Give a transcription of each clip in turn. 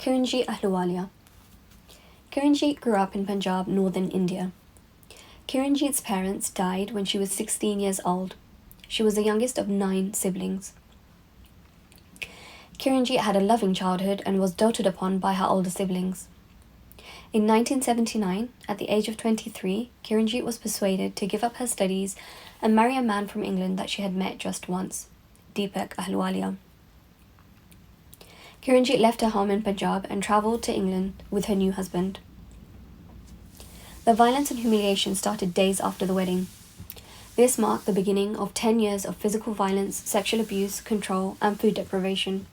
Kiranjit Ahluwalia. Kiranjit grew up in Punjab, northern India. Kiranjit's parents died when she was 16 years old. She was the youngest of 9 siblings. Kiranjit had a loving childhood and was doted upon by her older siblings. In 1979, at the age of 23, Kiranjit was persuaded to give up her studies and marry a man from England that she had met just once, Deepak Ahluwalia. Kiranjit left her home in Punjab and travelled to England with her new husband. The violence and humiliation started days after the wedding. This marked the beginning of 10 years of physical violence, sexual abuse, control, and food deprivation.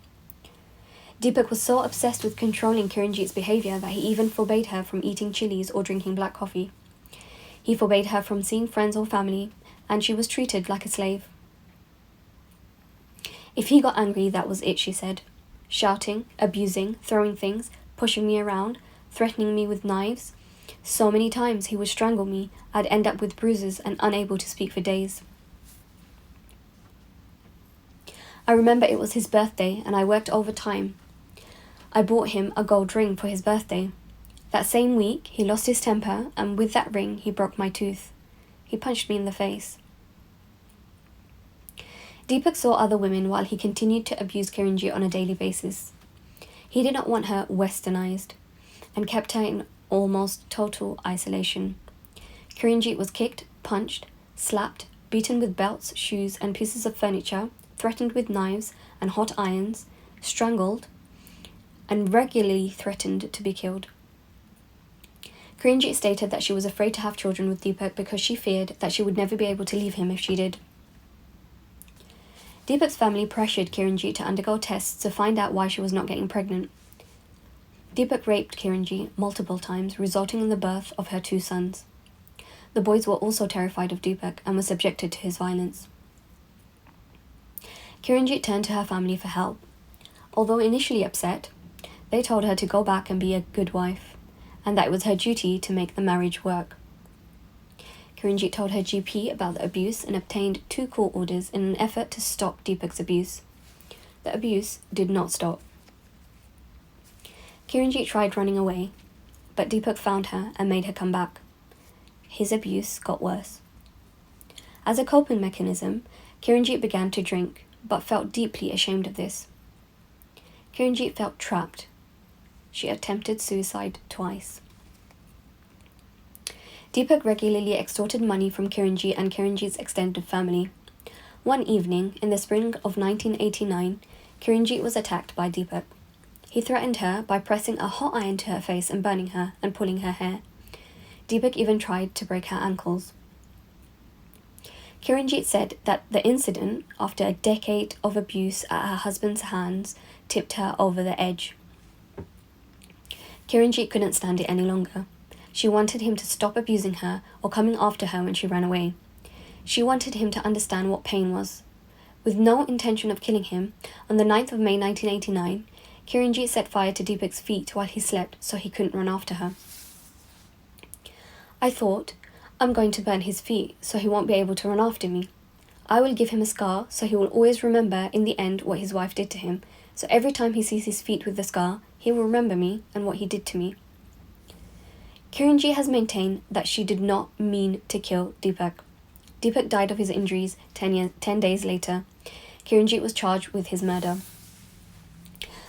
Deepak was so obsessed with controlling Kiranjit's behaviour that he even forbade her from eating chilies or drinking black coffee. He forbade her from seeing friends or family, and she was treated like a slave. If he got angry, that was it, she said. Shouting, abusing, throwing things, pushing me around, threatening me with knives. So many times he would strangle me, I'd end up with bruises and unable to speak for days. I remember it was his birthday and I worked overtime. I bought him a gold ring for his birthday. That same week, he lost his temper and with that ring, he broke my tooth. He punched me in the face. Deepak saw other women while he continued to abuse Kiranjit on a daily basis. He did not want her westernized and kept her in almost total isolation. Kiranjit was kicked, punched, slapped, beaten with belts, shoes, and pieces of furniture, threatened with knives and hot irons, strangled, and regularly threatened to be killed. Kiranjit stated that she was afraid to have children with Deepak because she feared that she would never be able to leave him if she did. Deepak's family pressured Kiranjit to undergo tests to find out why she was not getting pregnant. Deepak raped Kiranjit multiple times, resulting in the birth of her 2 sons. The boys were also terrified of Deepak and were subjected to his violence. Kiranjit turned to her family for help. Although initially upset, they told her to go back and be a good wife, and that it was her duty to make the marriage work. Kiranjit told her GP about the abuse and obtained 2 court orders in an effort to stop Deepak's abuse. The abuse did not stop. Kiranjit tried running away, but Deepak found her and made her come back. His abuse got worse. As a coping mechanism, Kiranjit began to drink, but felt deeply ashamed of this. Kiranjit felt trapped. She attempted suicide twice. Deepak regularly extorted money from Kiranjit and Kiranjit's extended family. One evening, in the spring of 1989, Kiranjit was attacked by Deepak. He threatened her by pressing a hot iron to her face and burning her and pulling her hair. Deepak even tried to break her ankles. Kiranjit said that the incident, after a decade of abuse at her husband's hands, tipped her over the edge. Kiranjit couldn't stand it any longer. She wanted him to stop abusing her or coming after her when she ran away. She wanted him to understand what pain was. With no intention of killing him, on the 9th of May 1989, Kiranjit set fire to Deepak's feet while he slept so he couldn't run after her. I thought, I'm going to burn his feet so he won't be able to run after me. I will give him a scar so he will always remember in the end what his wife did to him, so every time he sees his feet with the scar, he will remember me and what he did to me. Kiranjit has maintained that she did not mean to kill Deepak. Deepak died of his injuries 10 days later. Kiranjit was charged with his murder.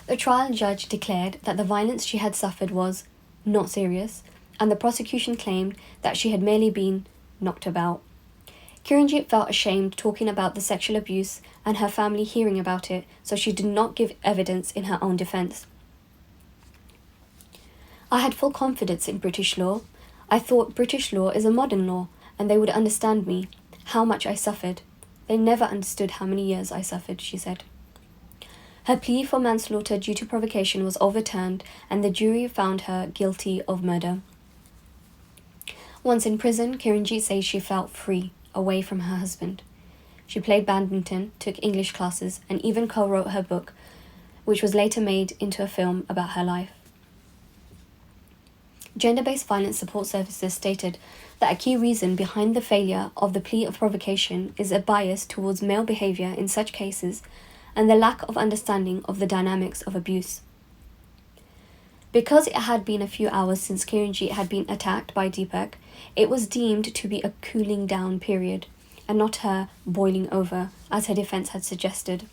The trial judge declared that the violence she had suffered was not serious, and the prosecution claimed that she had merely been knocked about. Kiranjit felt ashamed talking about the sexual abuse and her family hearing about it, so she did not give evidence in her own defense. I had full confidence in British law. I thought British law is a modern law and they would understand me, how much I suffered. They never understood how many years I suffered, she said. Her plea for manslaughter due to provocation was overturned and the jury found her guilty of murder. Once in prison, Kiranjit says she felt free, away from her husband. She played badminton, took English classes, and even co-wrote her book, which was later made into a film about her life. Gender-based violence support services stated that a key reason behind the failure of the plea of provocation is a bias towards male behaviour in such cases and the lack of understanding of the dynamics of abuse. Because it had been a few hours since Kiranjit had been attacked by Deepak, it was deemed to be a cooling down period, and not her boiling over, as her defence had suggested.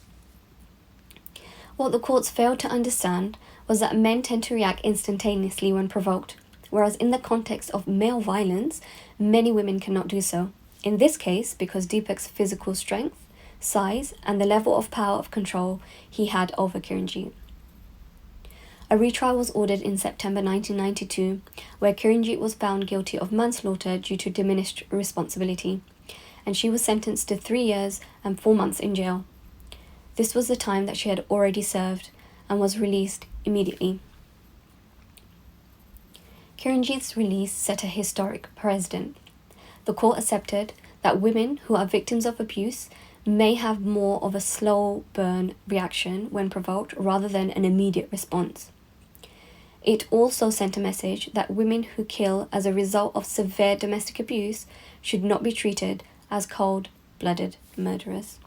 What the courts failed to understand was that men tend to react instantaneously when provoked, whereas in the context of male violence, many women cannot do so. In this case, because Deepak's physical strength, size, and the level of power of control he had over Kiranjit. A retrial was ordered in September 1992, where Kiranjit was found guilty of manslaughter due to diminished responsibility, and she was sentenced to 3 years and 4 months in jail. This was the time that she had already served and was released immediately. Kiranjit's release set a historic precedent. The court accepted that women who are victims of abuse may have more of a slow burn reaction when provoked rather than an immediate response. It also sent a message that women who kill as a result of severe domestic abuse should not be treated as cold-blooded murderers.